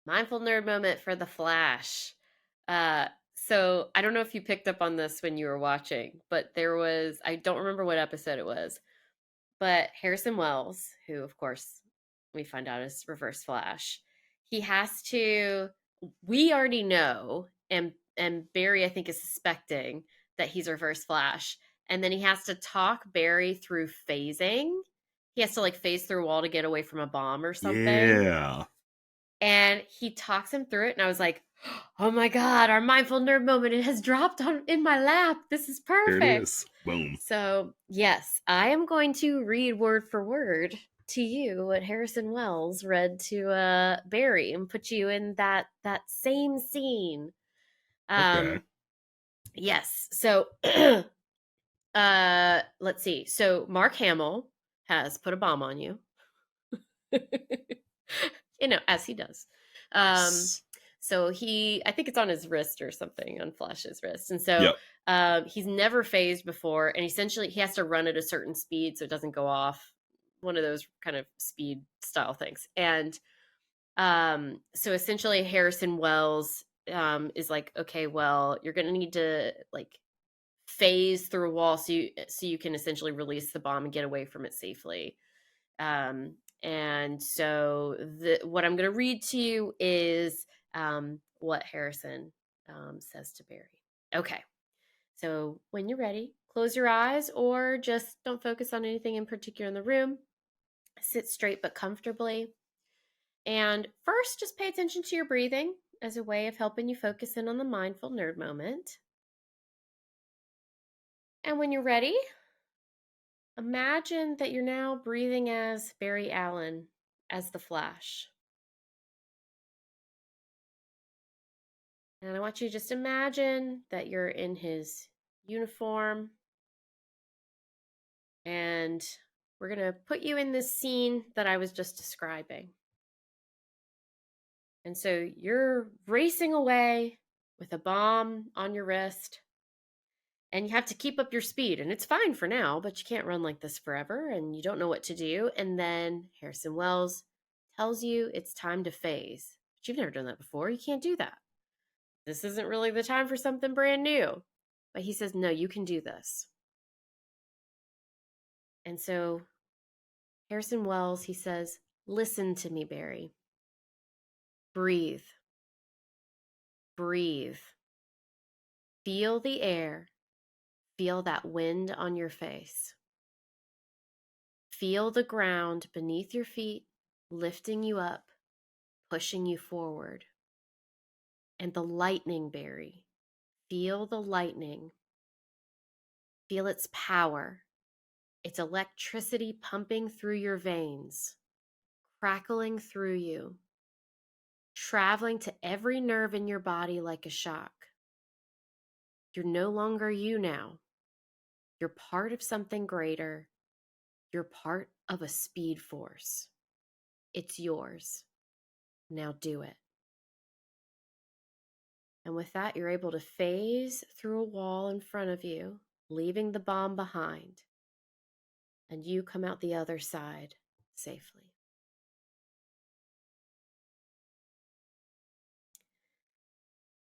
Mindful nerd moment for the Flash. So I don't know if you picked up on this when you were watching, but there was, I don't remember what episode it was, but Harrison Wells, who of course we find out is Reverse Flash, he has to, we already know, and Barry I think is suspecting that he's Reverse Flash, and then he has to talk Barry through phasing. He has to like phase through a wall to get away from a bomb or something. Yeah, And he talks him through it, and I was like, oh my god, our mindful nerd moment, it has dropped on in my lap. This is there it perfect. is. Boom. So yes, I am going to read word for word to you what Harrison Wells read to Barry, and put you in that same scene. Okay. um yes, so let's see. So Mark Hamill has put a bomb on you. As he does. Um, Nice. so I think it's on his wrist or something, on Flash's wrist. And so Yep. he's never phased before. And essentially, he has to run at a certain speed so it doesn't go off. One of those kind of speed style things. And so essentially, Harrison Wells is like, okay, well, you're going to need to like phase through a wall so you can essentially release the bomb and get away from it safely. And so what I'm going to read to you is what Harrison says to Barry. Okay. So when you're ready, close your eyes or just don't focus on anything in particular in the room. Sit straight but comfortably. And first, just pay attention to your breathing as a way of helping you focus in on the mindful nerd moment. And when you're ready, imagine that you're now breathing as Barry Allen, as the Flash. And I want you to just imagine that you're in his uniform, and we're going to put you in this scene that I was just describing. And so you're racing away with a bomb on your wrist, and you have to keep up your speed. And it's fine for now, but you can't run like this forever, and you don't know what to do. And then Harrison Wells tells you it's time to phase. But you've never done that before. You can't do that. This isn't really the time for something brand new. But he says, no, you can do this. And so Harrison Wells, he says, listen to me, Barry. Breathe. Breathe. Feel the air. Feel that wind on your face. Feel the ground beneath your feet, lifting you up, pushing you forward. And the lightning, Barry. Feel the lightning. Feel its power. Its electricity pumping through your veins, crackling through you, traveling to every nerve in your body like a shock. You're no longer you now. You're part of something greater. You're part of a speed force. It's yours. Now do it. And with that, you're able to phase through a wall in front of you, leaving the bomb behind. And you come out the other side safely.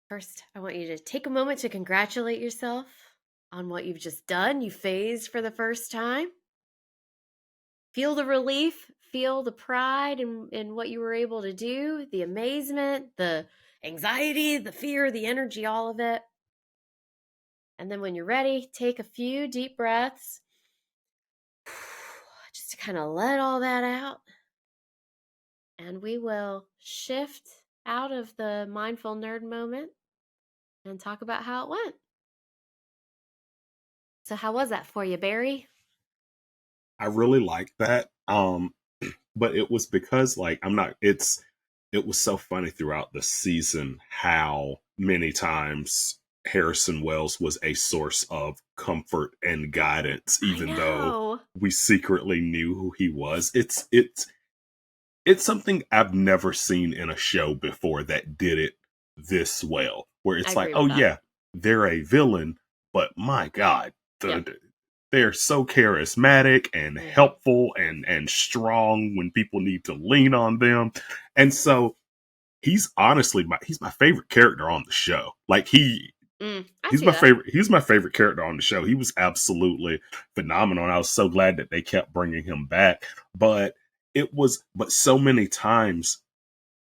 First, I want you to take a moment to congratulate yourself on what you've just done. You phased for the first time. Feel the relief, feel the pride in what you were able to do, the amazement, the anxiety, the fear, the energy, all of it. And then when you're ready, take a few deep breaths just to kind of let all that out. And we will shift out of the mindful nerd moment and talk about how it went. So, how was that for you, Barry? I really like that. But it was because like I'm not it was so funny throughout the season how many times Harrison Wells was a source of comfort and guidance, I even though know. we secretly knew who he was. It's something I've never seen in a show before that did it this well. Where I it's like, agree oh with that. yeah, they're a villain, but my God, Yep. they're so charismatic and Hmm. helpful and strong when people need to lean on them. And so he's honestly he's my favorite character on the show. Like I see that. he's my favorite character on the show. He was absolutely phenomenal, and I was so glad that they kept bringing him back. But but so many times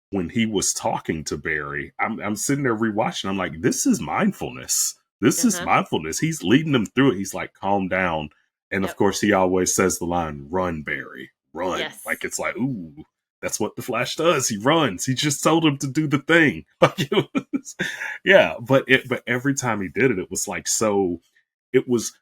when he was talking to Barry, I'm sitting there rewatching. I'm like, this is mindfulness. This is Uh-huh. mindfulness. He's leading them through it. He's like, calm down. And of Yep. course, he always says the line, run, Barry, run. Like, Yes. it's like, ooh, that's what the Flash does. He runs. He just told him to do the thing. Like, yeah. But every time he did it, it was like, it was,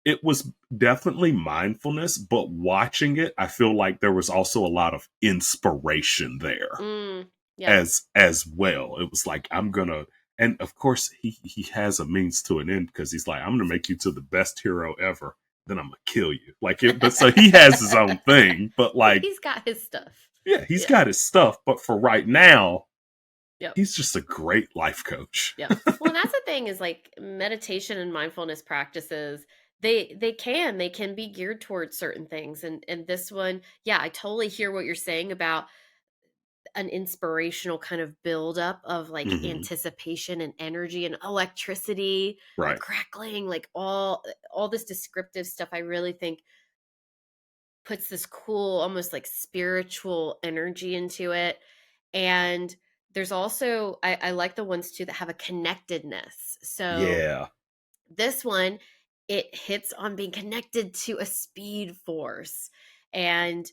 it was definitely mindfulness, but watching it, I feel like there was also a lot of inspiration there Mm, yep. as well. It was like, I'm gonna, and of course he has a means to an end, because he's like, I'm gonna make you to the best hero ever, then I'm gonna kill you. Like it, but so he has his own thing, but like, He's got his stuff. yeah, he's Yeah. got his stuff, but for right now, Yep. he's just a great life coach. Yep. Well, that's the thing is like meditation and mindfulness practices, they can be geared towards certain things. And this one, yeah, I totally hear what you're saying about an inspirational kind of buildup of like Hmm. anticipation and energy and electricity, the Right. crackling, like all this descriptive stuff. I really think puts this cool, almost like spiritual energy into it. And there's also, I like the ones too that have a connectedness. So Yeah. this one, it hits on being connected to a speed force. And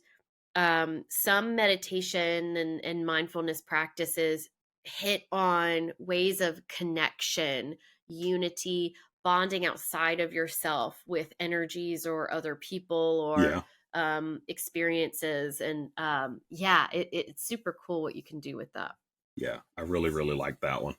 some meditation and mindfulness practices hit on ways of connection, unity, bonding outside of yourself with energies or other people or Yeah. experiences. And yeah, it's super cool what you can do with that. Yeah. I really, really like that one.